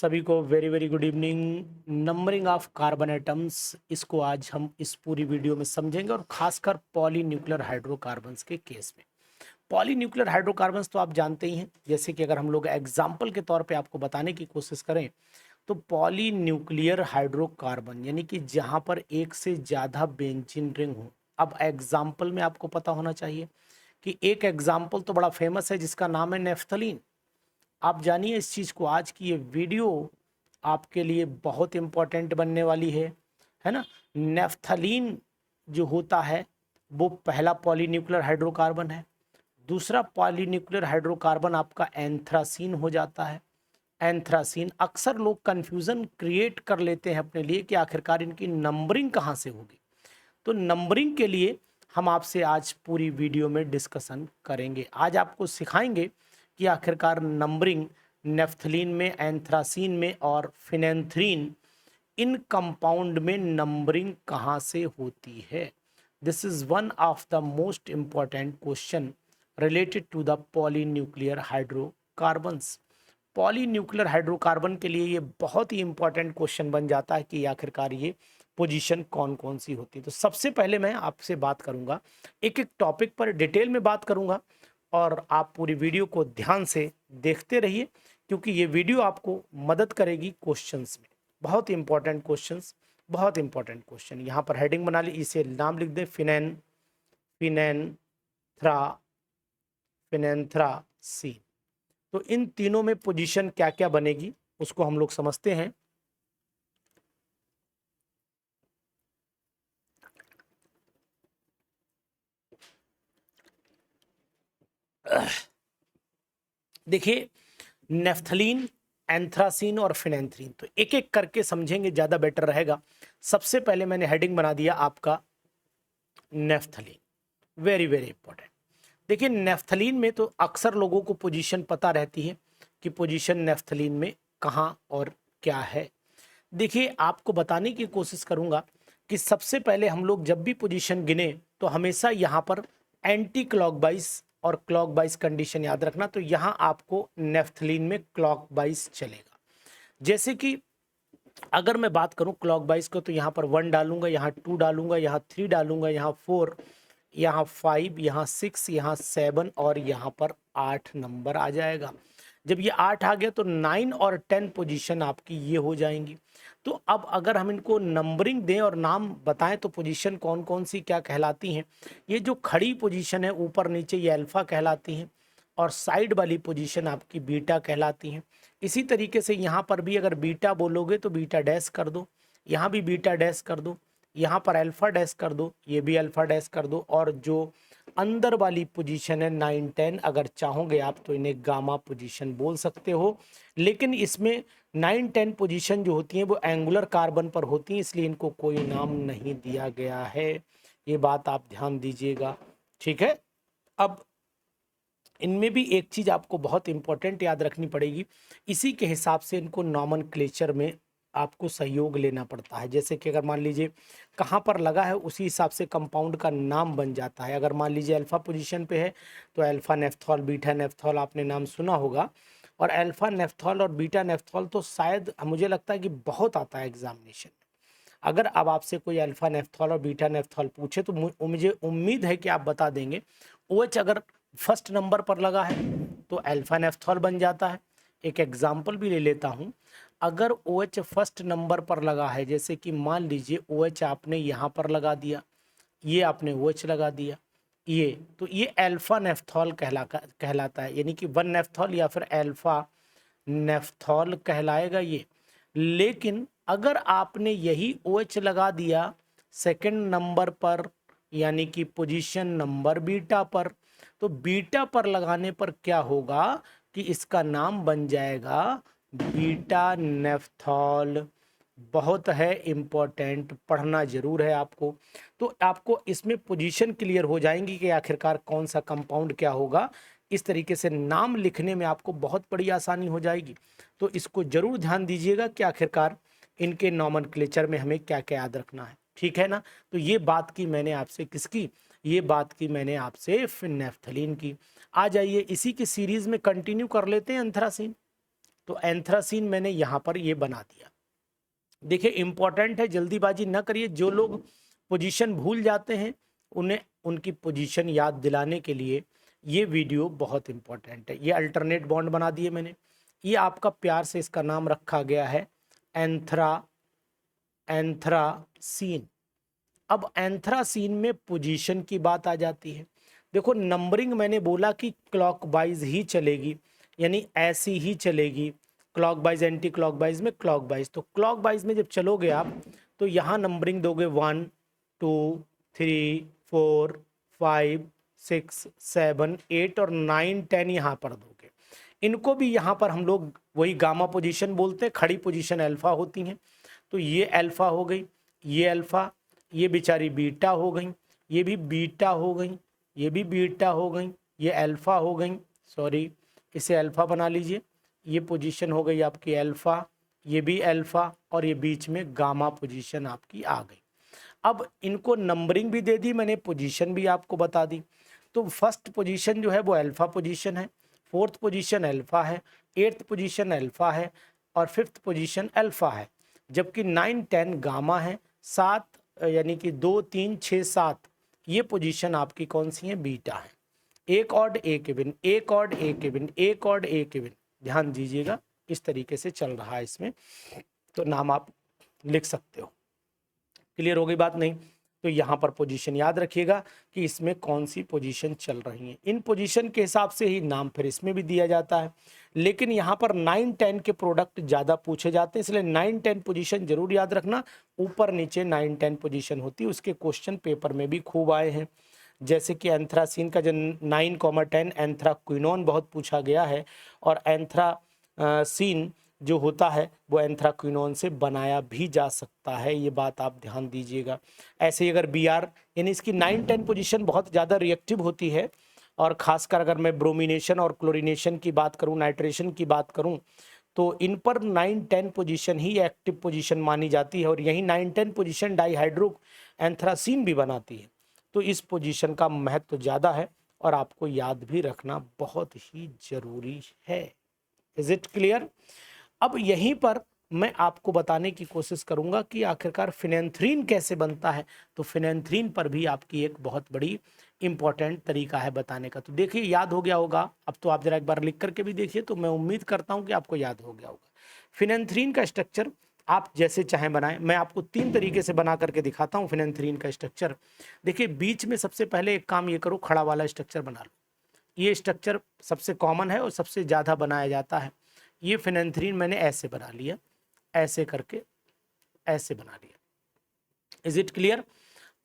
सभी को very very good evening. Numbering of carbon atoms, इसको आज हम इस पूरी वीडियो में समझेंगे और खासकर पॉलीन्यूक्लियर हाइड्रोकार्बन्स के केस में। पॉलीन्यूक्लियर हाइड्रोकार्बन्स तो आप जानते ही हैं, जैसे कि अगर हम लोग एग्जाम्पल के तौर पे आपको बताने की कोशिश करें तो पॉलीन्यूक्लियर हाइड्रोकार्बन यानी कि जहां पर एक से ज़्यादा बेंजीन रिंग हो। अब एग्जाम्पल में आपको पता होना चाहिए कि एक एग्जाम्पल तो बड़ा फेमस है जिसका नाम है नेफ्थलीन। आप जानिए इस चीज़ को, आज की ये वीडियो आपके लिए बहुत इम्पोर्टेंट बनने वाली है ना। नेफ्थलीन जो होता है वो पहला पॉलीन्यूक्लियर हाइड्रोकार्बन है। दूसरा पॉलीन्यूक्लियर हाइड्रोकार्बन आपका एंथ्रासीन हो जाता है। एंथ्रासीन अक्सर लोग कंफ्यूजन क्रिएट कर लेते हैं अपने लिए कि आखिरकार इनकी नंबरिंग कहाँ से होगी। तो नंबरिंग के लिए हम आपसे आज पूरी वीडियो में डिस्कशन करेंगे। आज आपको सिखाएंगे कि आखिरकार नंबरिंग नेफ्थलीन में, एंथ्रासीन में और फिनेंथ्रीन, इन कंपाउंड में नंबरिंग कहाँ से होती है। This is one of the most important question related to the polynuclear hydrocarbons. Polynuclear hydrocarbon के लिए ये बहुत ही इंपॉर्टेंट क्वेश्चन बन जाता है कि आखिरकार ये पोजीशन कौन कौन सी होती है। तो सबसे पहले मैं आपसे बात करूंगा, एक एक टॉपिक पर डिटेल में बात करूंगा और आप पूरी वीडियो को ध्यान से देखते रहिए क्योंकि ये वीडियो आपको मदद करेगी क्वेश्चंस में। बहुत इंपॉर्टेंट क्वेश्चंस, बहुत इंपॉर्टेंट क्वेश्चन। यहाँ पर हेडिंग बना ली, इसे नाम लिख दे फिनेन, फिनेंथ्रा, फिनेंथ्रासीन। तो इन तीनों में पोजीशन क्या क्या बनेगी उसको हम लोग समझते हैं। देखिए, नेफ्थलीन, एंथ्रासीन और फिनेंथ्रीन, तो एक एक करके समझेंगे, ज्यादा बेटर रहेगा। सबसे पहले मैंने हेडिंग बना दिया आपका नेफ्थलीन, वेरी वेरी इंपॉर्टेंट। देखिए, नेफ्थलीन में तो अक्सर लोगों को पोजीशन पता रहती है कि पोजीशन नेफ्थलीन में कहाँ और क्या है। देखिए, आपको बताने की कोशिश करूंगा कि सबसे पहले हम लोग जब भी पोजीशन गिने तो हमेशा यहाँ पर एंटी क्लॉकवाइज और क्लॉकवाइज कंडीशन याद रखना। तो यहाँ आपको नेफ्थलीन में क्लॉकवाइज चलेगा। जैसे कि अगर मैं बात करूं क्लॉकवाइज को, तो यहाँ पर 1 डालूंगा, यहाँ 2 डालूंगा, यहाँ 3 डालूंगा, यहाँ 4, यहाँ 5, यहाँ 6, यहाँ 7 और यहाँ पर 8 नंबर आ जाएगा। जब ये 8 आ गया तो 9 और 10 पोजीशन आपकी ये हो जाएंगी। तो अब अगर हम इनको नंबरिंग दें और नाम बताएं तो पोजीशन कौन कौन सी क्या कहलाती हैं। ये जो खड़ी पोजीशन है ऊपर नीचे, ये अल्फा कहलाती हैं और साइड वाली पोजीशन आपकी बीटा कहलाती हैं। इसी तरीके से यहाँ पर भी अगर बीटा बोलोगे तो बीटा डैश कर दो, यहाँ भी बीटा डैश कर दो, यहाँ पर अल्फा डैश कर दो, ये भी अल्फा डैश कर दो। और जो अंदर वाली पोजीशन है 9 10, अगर चाहोगे आप तो इन्हें गामा पोजीशन बोल सकते हो। लेकिन इसमें 9 10 पोजीशन जो होती हैं वो एंगुलर कार्बन पर होती हैं, इसलिए इनको कोई नाम नहीं दिया गया है। ये बात आप ध्यान दीजिएगा, ठीक है। अब इनमें भी एक चीज आपको बहुत इंपॉर्टेंट याद रखनी पड़ेगी, इसी के हिसाब से इनको नॉमेनक्लेचर में आपको सहयोग लेना पड़ता है। जैसे कि अगर मान लीजिए कहाँ पर लगा है उसी हिसाब से कंपाउंड का नाम बन जाता है। अगर मान लीजिए अल्फा पोजीशन पे है तो अल्फा नेफ्थॉल, बीटा नेफ्थॉल आपने नाम सुना होगा। और अल्फा नेफ्थॉल और बीटा नेफ्थॉल तो शायद मुझे लगता है कि बहुत आता है एग्जामिनेशन में। अगर अब आपसे कोई अल्फा नेफ्थॉल और बीटा नेफ्थॉल पूछे तो मुझे उम्मीद है कि आप बता देंगे। OH अगर फर्स्ट नंबर पर लगा है तो अल्फा नेफ्थॉल बन जाता है। एक एग्जाम्पल भी ले लेता हूं, अगर OH फर्स्ट नंबर पर लगा है, जैसे कि मान लीजिए OH आपने यहाँ पर लगा दिया, ये आपने OH लगा दिया, ये तो ये अल्फा नेफ्थॉल कहलाता है, यानी कि 1 नेफ्थॉल या फिर अल्फा नेफ्थॉल कहलाएगा ये। लेकिन अगर आपने यही OH लगा दिया सेकंड नंबर पर, यानी कि पोजीशन नंबर बीटा पर, तो बीटा पर लगाने पर क्या होगा कि इसका नाम बन जाएगा बीटा नेफ्थॉल। बहुत है इंपॉर्टेंट, पढ़ना जरूर है आपको। तो आपको इसमें पोजीशन क्लियर हो जाएंगी कि आखिरकार कौन सा कंपाउंड क्या होगा। इस तरीके से नाम लिखने में आपको बहुत बड़ी आसानी हो जाएगी। तो इसको जरूर ध्यान दीजिएगा कि आखिरकार इनके नॉमेनक्लेचर में हमें क्या क्या याद रखना है, ठीक है ना। तो ये बात की मैंने आपसे किसकी, ये बात की मैंने आपसे नेफ्थलीन की। आ जाइए इसी की सीरीज में कंटिन्यू कर लेते हैं एंथ्रासीन। तो एंथ्रासीन मैंने यहाँ पर ये बना दिया। देखिए इंपॉर्टेंट है, जल्दीबाजी ना करिए। जो लोग पोजीशन भूल जाते हैं उन्हें उनकी पोजीशन याद दिलाने के लिए ये वीडियो बहुत इंपॉर्टेंट है। ये अल्टरनेट बॉन्ड बना दिए मैंने। ये आपका प्यार से इसका नाम रखा गया है एंथ्रासीन। अब एंथ्रासीन में पोजीशन की बात आ जाती है। देखो नंबरिंग मैंने बोला कि क्लॉकवाइज ही चलेगी, यानी ऐसी ही चलेगी, क्लॉकवाइज एंटी क्लॉकवाइज में क्लॉकवाइज। तो क्लॉकवाइज में जब चलोगे आप तो यहाँ नंबरिंग दोगे 1 2 3 4 5 6 7 8 और 9 10 यहाँ पर दोगे। इनको भी यहाँ पर हम लोग वही गामा पोजीशन बोलते हैं, खड़ी पोजीशन अल्फा होती हैं। तो ये अल्फा हो गई, ये अल्फा, ये बेचारी बीटा हो गई, ये भी बीटा हो गई, ये भी बीटा हो गई, ये अल्फा हो गई, सॉरी इसे अल्फा बना लीजिए। ये पोजीशन हो गई आपकी अल्फा, ये भी अल्फा, और ये बीच में गामा पोजीशन आपकी आ गई। अब इनको नंबरिंग भी दे दी मैंने, पोजीशन भी आपको बता दी। तो फर्स्ट पोजीशन जो है वो अल्फा पोजीशन है, फोर्थ पोजीशन अल्फा है, एट्थ पोजीशन अल्फा है, और फिफ्थ पोजीशन अल्फा है। जबकि 9 10 गामा है, 7 यानी कि 2 3 6 7 ये पोजीशन आपकी कौन सी है, बीटा है। एक ऑड एक इवन, एक ऑड एक इवन, एक ऑड एक इवन, ध्यान दीजिएगा इस तरीके से चल रहा है इसमें। तो नाम आप लिख सकते हो। क्लियर हो गई बात? नहीं तो यहाँ पर पोजीशन याद रखिएगा कि इसमें कौन सी पोजीशन चल रही है। इन पोजीशन के हिसाब से ही नाम फिर इसमें भी दिया जाता है। लेकिन यहाँ पर 9 10 के प्रोडक्ट ज़्यादा पूछे जाते हैं, इसलिए 9 10 पोजीशन जरूर याद रखना। ऊपर नीचे 9 10 पोजीशन होती है, उसके क्वेश्चन पेपर में भी खूब आए हैं। जैसे कि एंथ्रासीन का जो 9,10 एंथ्राक्विनोन बहुत पूछा गया है, और एंथ्रासीन जो होता है वो एंथ्राक्विनोन से बनाया भी जा सकता है, ये बात आप ध्यान दीजिएगा। ऐसे ही अगर बी आर यानी इसकी 9 10 पोजीशन बहुत ज़्यादा रिएक्टिव होती है, और ख़ासकर अगर मैं ब्रोमिनेशन और क्लोरिनेशन की बात करूं, नाइट्रेशन की बात करूं, तो इन पर 9 10 पोजीशन ही एक्टिव पोजीशन मानी जाती है, और यही 9 10 पोजीशन डाईहाइड्रो एंथ्रासीन भी बनाती है। तो इस पोजीशन का महत्व ज़्यादा है और आपको याद भी रखना बहुत ही ज़रूरी है। Is it clear? अब यहीं पर मैं आपको बताने की कोशिश करूंगा कि आखिरकार फिनेंथ्रीन कैसे बनता है। तो फिनेंथ्रीन पर भी आपकी एक बहुत बड़ी इंपॉर्टेंट तरीका है बताने का। तो देखिए याद हो गया होगा, अब तो आप जरा एक बार लिख करके भी देखिए, तो मैं उम्मीद करता हूं कि आपको याद हो गया होगा। फिनेंथ्रीन का स्ट्रक्चर आप जैसे चाहें बनाएं, मैं आपको 3 तरीके से बना करके दिखाता हूँ फिनेंथ्रीन का स्ट्रक्चर। देखिए बीच में सबसे पहले एक काम ये करो, खड़ा वाला स्ट्रक्चर बना लो। ये स्ट्रक्चर सबसे कॉमन है और सबसे ज़्यादा बनाया जाता है। ये फिनेंथ्रीन मैंने ऐसे बना लिया, ऐसे करके ऐसे बना लिया। Is it clear?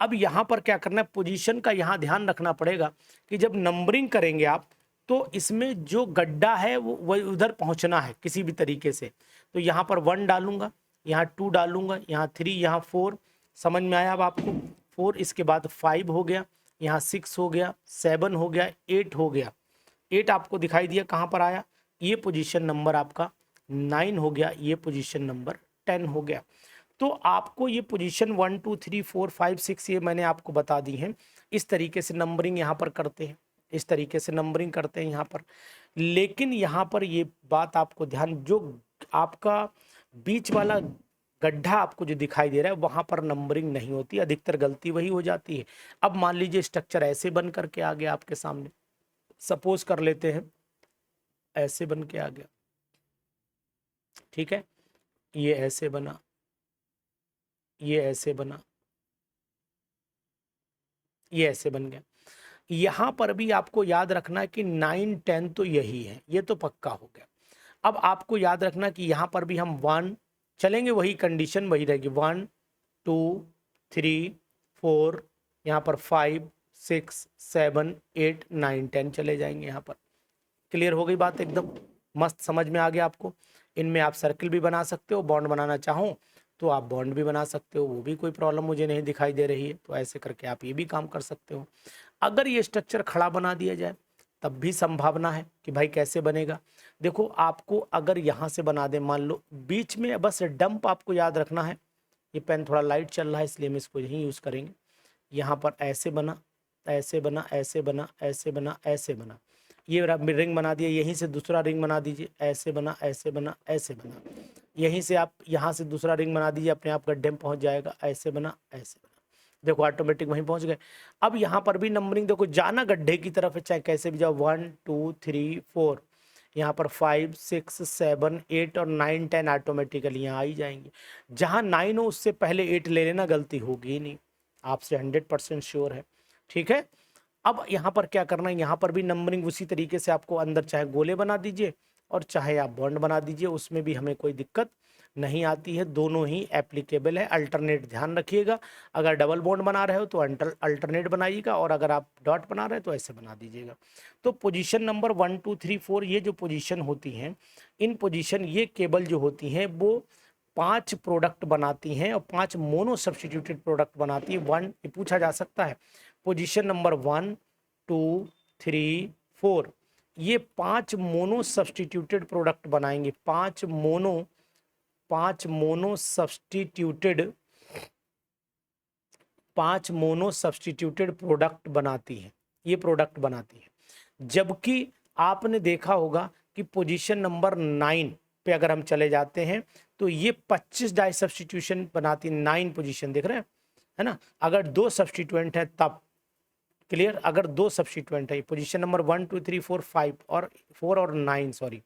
अब यहाँ पर क्या करना है, पोजीशन का यहाँ ध्यान रखना पड़ेगा कि जब नंबरिंग करेंगे आप तो इसमें जो गड्ढा है वो उधर पहुँचना है किसी भी तरीके से। तो यहाँ पर 1 डालूंगा, यहाँ 2 डालूंगा, यहाँ 3, यहाँ 4। समझ में आया अब आपको? 4, इसके बाद 5 हो गया, यहाँ 6 हो गया, 7 हो गया, 8 हो गया। 8 आपको दिखाई दिया कहाँ पर आया, ये पोजीशन नंबर आपका 9 हो गया, ये पोजीशन नंबर 10 हो गया। तो आपको ये पोजीशन 1 2 3 4 5 6 ये मैंने आपको बता दी है। इस तरीके से नंबरिंग यहाँ पर करते हैं, इस तरीके से नंबरिंग करते हैं यहाँ पर। लेकिन यहाँ पर ये बात आपको ध्यान, जो आपका बीच वाला गड्ढा आपको जो दिखाई दे रहा है वहां पर नंबरिंग नहीं होती, अधिकतर गलती वही हो जाती है। अब मान लीजिए स्ट्रक्चर ऐसे बन करके आ गया आपके सामने, सपोज कर लेते हैं ऐसे बन के आ गया, ठीक है, ये ऐसे बना, ये ऐसे बना, ये ऐसे बन गया। यहां पर भी आपको याद रखना है कि 9 10 तो यही है, ये तो पक्का हो गया। अब आपको याद रखना कि यहां पर भी हम 1 चलेंगे, वही कंडीशन वही रहेगी, 1 2 3 4, यहाँ पर 5 6 7 8 9 10 चले जाएंगे यहाँ पर। क्लियर हो गई बात? एकदम मस्त समझ में आ गया आपको। इनमें आप सर्किल भी बना सकते हो, बॉन्ड बनाना चाहो तो आप बॉन्ड भी बना सकते हो, वो भी कोई प्रॉब्लम मुझे नहीं दिखाई दे रही है। तो ऐसे करके आप ये भी काम कर सकते हो। अगर ये स्ट्रक्चर खड़ा बना दिया जाए तब भी संभावना है कि भाई कैसे बनेगा। देखो आपको अगर यहाँ से बना दे, मान लो बीच में बस डंप आपको याद रखना है। ये पेन थोड़ा लाइट चल रहा है इसलिए हम इसको यहीं यूज़ करेंगे। यहाँ पर ऐसे बना, ऐसे बना, ऐसे बना, ऐसे बना, ऐसे बना, ये रिंग बना दिया, यहीं से दूसरा रिंग बना दीजिए, ऐसे बना, ऐसे बना, ऐसे बना, यहीं से आप यहाँ से दूसरा रिंग बना दीजिए, अपने आप गड्ढे में पहुंच जाएगा, ऐसे बना, ऐसे बना, देखो ऑटोमेटिक वहीं पहुंच गए। अब यहाँ पर भी नंबरिंग देखो, जाना गड्ढे की तरफ है, चाहे कैसे भी जाओ, 1 2 3 4, यहाँ पर 5 6 7 8 और 9 10 ऑटोमेटिकली यहाँ आ ही जाएंगे। जहाँ 9 हो उससे पहले 8 ले लेना, गलती होगी ही नहीं, आपसे 100% श्योर है। ठीक है, अब यहाँ पर क्या करना है, यहाँ पर भी नंबरिंग उसी तरीके से आपको अंदर चाहे गोले बना दीजिए और चाहे आप बॉन्ड बना दीजिए, उसमें भी हमें कोई दिक्कत नहीं आती है, दोनों ही एप्लीकेबल है। अल्टरनेट ध्यान रखिएगा, अगर डबल बॉन्ड बना रहे हो तो अल्टरनेट बनाइएगा, और अगर आप डॉट बना रहे हो तो ऐसे बना दीजिएगा। तो पोजीशन नंबर 1 2 3 4 ये जो पोजीशन होती हैं, इन पोजीशन ये केबल जो होती हैं वो 5 प्रोडक्ट बनाती हैं और 5 मोनो सब्सटीट्यूटेड प्रोडक्ट बनाती है। ये पूछा जा सकता है, पोजीशन नंबर 1 2 3 4 ये 5 मोनो सब्सटीट्यूटेड प्रोडक्ट बनाएंगे, 5 मोनो सब्सटीट्यूटेड प्रोडक्ट बनाती है, ये प्रोडक्ट बनाती है। जबकि आपने देखा होगा कि पोजीशन नंबर 9 पे अगर हम चले जाते हैं तो ये 25 डाई सब्सटीट्यूशन बनाती है, 9 पोजीशन देख रहे हैं, है ना। अगर 2 सब्सटीट्यूएंट है तब, क्लियर, अगर 2 सब्सटीट्यूएंट है, पोजीशन नंबर 1 2 3 4 5 और 4 और 9, सॉरी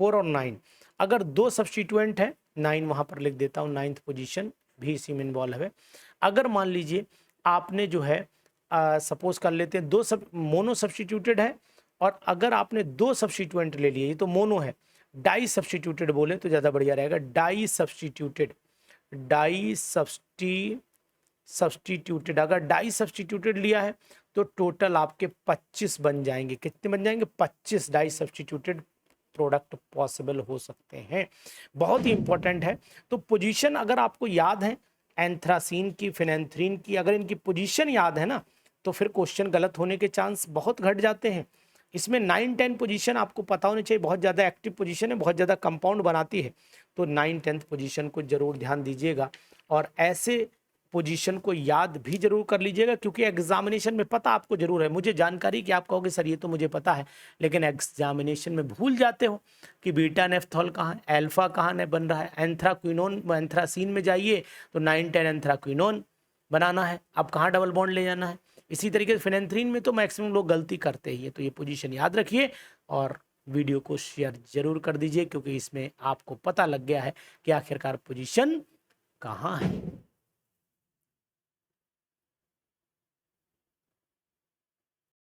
4 और 9, अगर 2 सब्सटीट्यूएंट है, 9 वहां पर लिख देता हूँ, 9th पोजीशन भी इसी में इन्वॉल्व है। अगर मान लीजिए आपने जो है सपोज कर लेते हैं 2 मोनो सब्सटीट्यूटेड है, और अगर आपने 2 सब्सटीट्यूएंट ले लिए, ये तो मोनो है, डाई सब्सटीट्यूटेड बोले तो ज़्यादा बढ़िया रहेगा, डाई सब्सटीट्यूटेड अगर डाई सब्सटीट्यूटेड लिया है तो टोटल आपके 25 बन जाएंगे। कितने बन जाएंगे? 25 डाई सब्सटीट्यूटेड प्रोडक्ट पॉसिबल हो सकते हैं। बहुत ही इंपॉर्टेंट है। तो पोजीशन अगर आपको याद है एंथ्रासीन की, फिनेंथ्रीन की, अगर इनकी पोजीशन याद है ना, तो फिर क्वेश्चन गलत होने के चांस बहुत घट जाते हैं। इसमें 9 10 पोजीशन आपको पता होनी चाहिए, बहुत ज़्यादा एक्टिव पोजीशन है, बहुत ज़्यादा कंपाउंड बनाती है, तो 9 10th पोजीशन को जरूर ध्यान दीजिएगा, और ऐसे पोजीशन को याद भी जरूर कर लीजिएगा, क्योंकि एग्जामिनेशन में पता आपको जरूर है, मुझे जानकारी कि आप कहोगे सर ये तो मुझे पता है, लेकिन एग्जामिनेशन में भूल जाते हो कि बीटा नेफ्थॉल कहाँ है, एल्फा कहाँ ने बन रहा है, एंथ्राक्विनोन, एंथ्रासीन में जाइए तो 9 10 एंथ्राक्विनोन बनाना है, अब कहाँ डबल बॉन्ड ले जाना है। इसी तरीके से फिनेंथ्रीन में तो मैक्सिमम लोग गलती करते ही है। तो ये पोजीशन याद रखिए और वीडियो को शेयर जरूर कर दीजिए, क्योंकि इसमें आपको पता लग गया है कि आखिरकार पोजीशन कहाँ है।